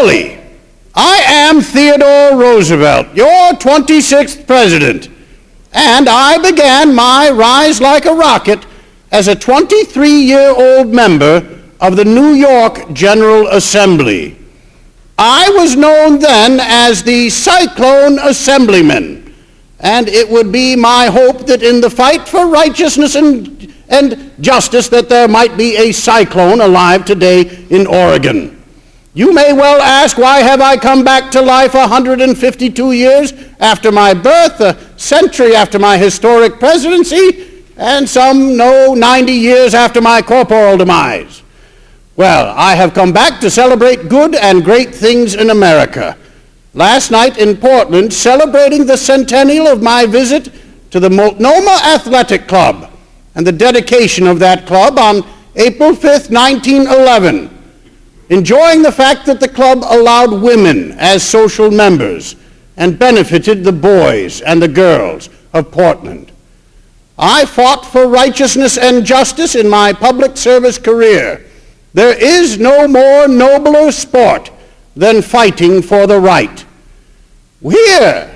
Slowly, I am Theodore Roosevelt, your 26th president, and I began my rise like a rocket as a 23-year-old member of the New York General Assembly. I was known then as the Cyclone Assemblyman, and it would be my hope that in the fight for righteousness and justice that there might be a cyclone alive today in Oregon. You may well ask, why have I come back to life 152 years after my birth, a century after my historic presidency, and some 90 years after my corporal demise? Well, I have come back to celebrate good and great things in America. Last night in Portland, celebrating the centennial of my visit to the Multnomah Athletic Club and the dedication of that club on April 5th, 1911, enjoying the fact that the club allowed women as social members and benefited the boys and the girls of Portland. I fought for righteousness and justice in my public service career. There is no more nobler sport than fighting for the right. Here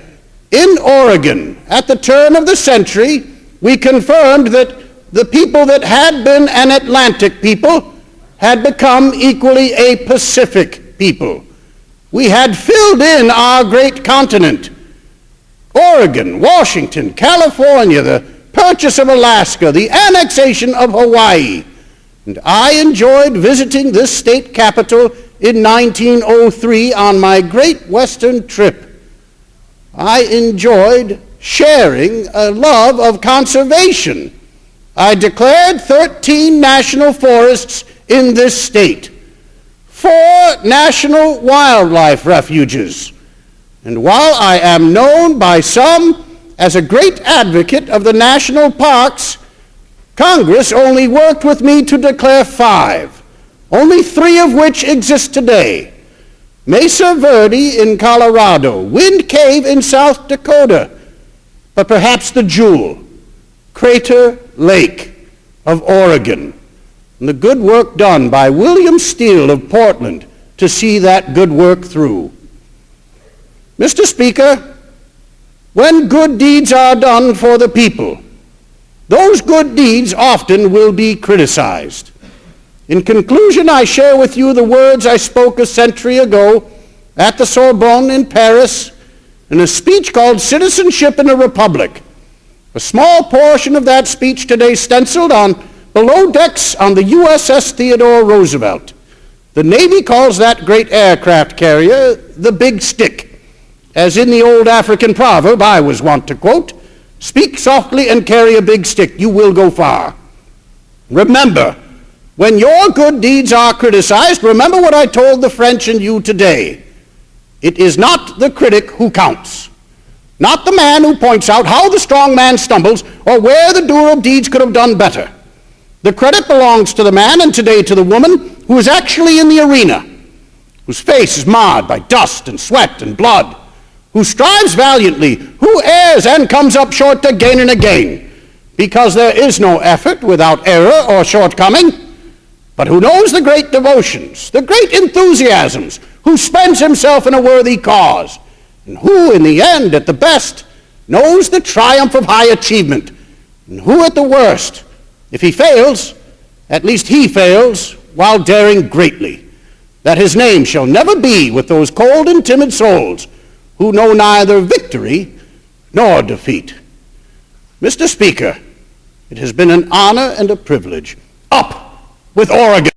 in Oregon, at the turn of the century, we confirmed that the people that had been an Atlantic people had become equally a Pacific people. We had filled in our great continent. Oregon, Washington, California, the purchase of Alaska, the annexation of Hawaii. And I enjoyed visiting this state capital in 1903 on my great Western trip. I enjoyed sharing a love of conservation. I declared 13 national forests in this state, 4 national wildlife refuges. And while I am known by some as a great advocate of the national parks, Congress only worked with me to declare 5, only 3 of which exist today. Mesa Verde in Colorado, Wind Cave in South Dakota, but perhaps the jewel, Crater Lake of Oregon, and the good work done by William Steele of Portland to see that good work through. Mr. Speaker, when good deeds are done for the people, those good deeds often will be criticized. In conclusion, I share with you the words I spoke a century ago at the Sorbonne in Paris in a speech called Citizenship in a Republic. A small portion of that speech today stenciled on below decks on the USS Theodore Roosevelt. The Navy calls that great aircraft carrier the Big Stick, as in the old African proverb I was wont to quote, "Speak softly and carry a big stick, you will go far." Remember, when your good deeds are criticized, remember what I told the French and you today. It is not the critic who counts, not the man who points out how the strong man stumbles or where the doer of deeds could have done better. The credit belongs to the man, and today to the woman, who is actually in the arena, whose face is marred by dust and sweat and blood, who strives valiantly, who errs and comes up short again and again, because there is no effort without error or shortcoming, but who knows the great devotions, the great enthusiasms, who spends himself in a worthy cause, and who in the end, at the best, knows the triumph of high achievement, and who at the worst, if he fails, at least he fails while daring greatly, that his name shall never be with those cold and timid souls who know neither victory nor defeat. Mr. Speaker, it has been an honor and a privilege. Up with Oregon!